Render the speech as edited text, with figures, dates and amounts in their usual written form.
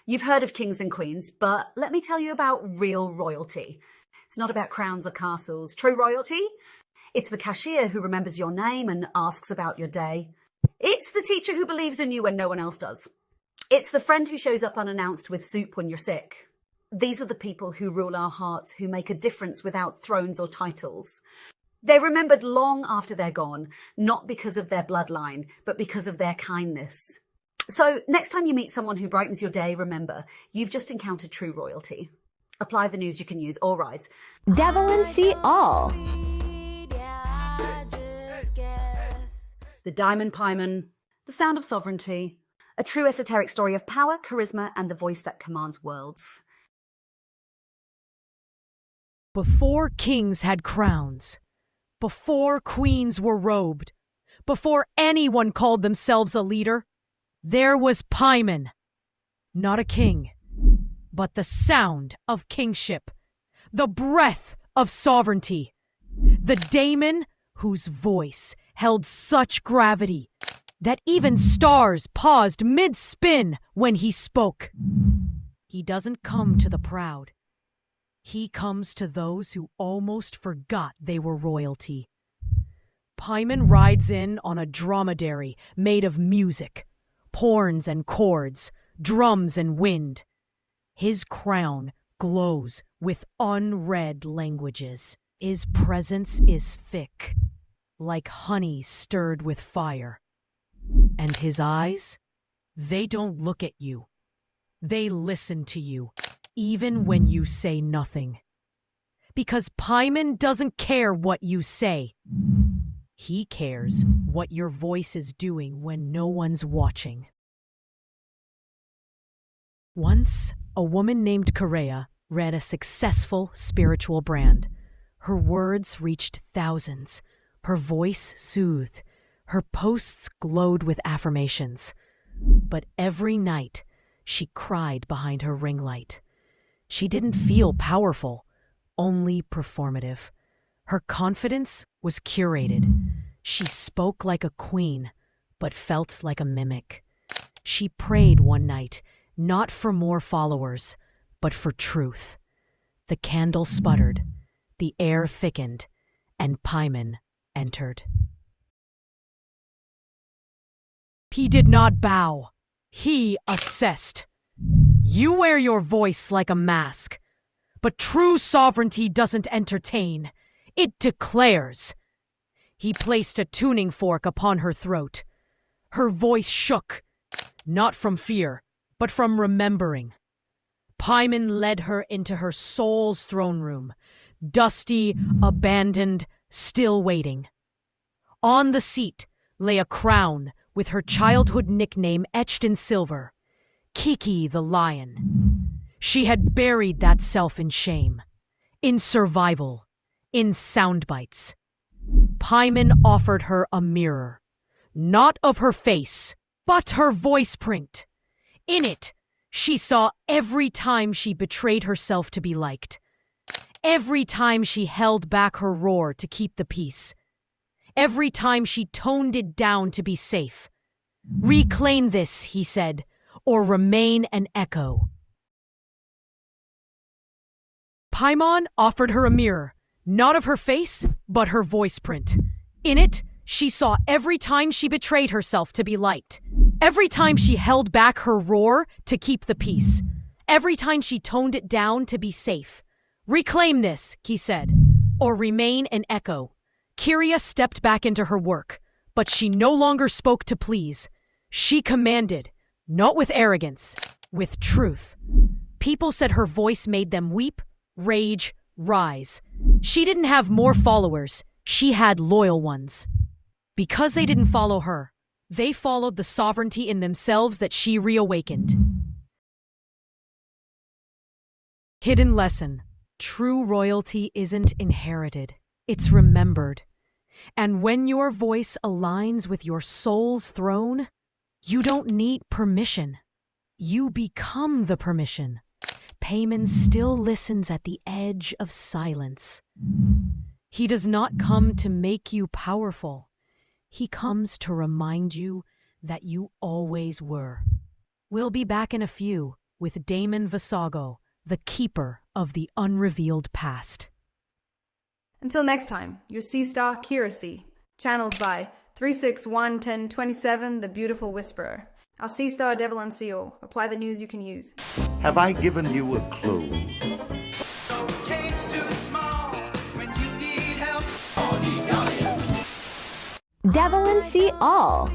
You've heard of kings and queens, but let me tell you about real royalty. It's not about crowns or castles. True royalty? It's the cashier who remembers your name and asks about your day. It's the teacher who believes in you when no one else does. It's the friend who shows up unannounced with soup when you're sick. These are the people who rule our hearts, who make a difference without thrones or titles. They're remembered long after they're gone, not because of their bloodline, but because of their kindness. So next time you meet someone who brightens your day, remember, you've just encountered true royalty. Apply the news you can use, or rise. Devil and See All. The Damon Paimon, The Sound of Sovereignty, a true esoteric story of power, charisma, and the voice that commands worlds. Before kings had crowns, before queens were robed, before anyone called themselves a leader, there was Paimon, not a king, but the sound of kingship, the breath of sovereignty, the Damon whose voice held such gravity that even stars paused mid-spin when he spoke. He doesn't come to the proud. He comes to those who almost forgot they were royalty. Paimon rides in on a dromedary made of music, horns and chords, drums and wind. His crown glows with unread languages. His presence is thick, like honey stirred with fire. And his eyes, they don't look at you. They listen to you, even when you say nothing. Because Paimon doesn't care what you say. He cares what your voice is doing when no one's watching. Once, a woman named Correa ran a successful spiritual brand. Her words reached thousands. Her voice soothed. Her posts glowed with affirmations. But every night, she cried behind her ring light. She didn't feel powerful, only performative. Her confidence was curated. She spoke like a queen, but felt like a mimic. She prayed one night, not for more followers, but for truth. The candle sputtered, the air thickened, and Paimon entered. He did not bow. He assessed. You wear your voice like a mask, but true sovereignty doesn't entertain. It declares. He placed a tuning fork upon her throat. Her voice shook, not from fear, but from remembering. Paimon led her into her soul's throne room, dusty, abandoned, still waiting. On the seat lay a crown with her childhood nickname etched in silver, Kiki the Lion. She had buried that self in shame, in survival, in sound bites. Paimon offered her a mirror, not of her face, but her voice print. In it, she saw every time she betrayed herself to be liked, every time she held back her roar to keep the peace, every time she toned it down to be safe. Reclaim this, he said, or remain an echo. Paimon offered her a mirror, not of her face, but her voice print. In it, she saw every time she betrayed herself to be liked, every time she held back her roar to keep the peace, every time she toned it down to be safe. Reclaim this, he said, or remain an echo. Kyria stepped back into her work, but she no longer spoke to please. She commanded, not with arrogance, with truth. People said her voice made them weep, rage, rise. She didn't have more followers. She had loyal ones. Because they didn't follow her, they followed the sovereignty in themselves that she reawakened. Hidden lesson. True royalty isn't inherited. It's remembered. And when your voice aligns with your soul's throne, you don't need permission. You become the permission. Paimon still listens at the edge of silence. He does not come to make you powerful. He comes to remind you that you always were. We'll be back in a few. with Damon Vasago, the keeper of the unrevealed past. Until next time, your Sea Star Kiracy, channeled by 3611027, the Beautiful Whisperer. Our Sea Star Devil and Seal. Apply the news you can use. Have I given you a clue? Devil and See All.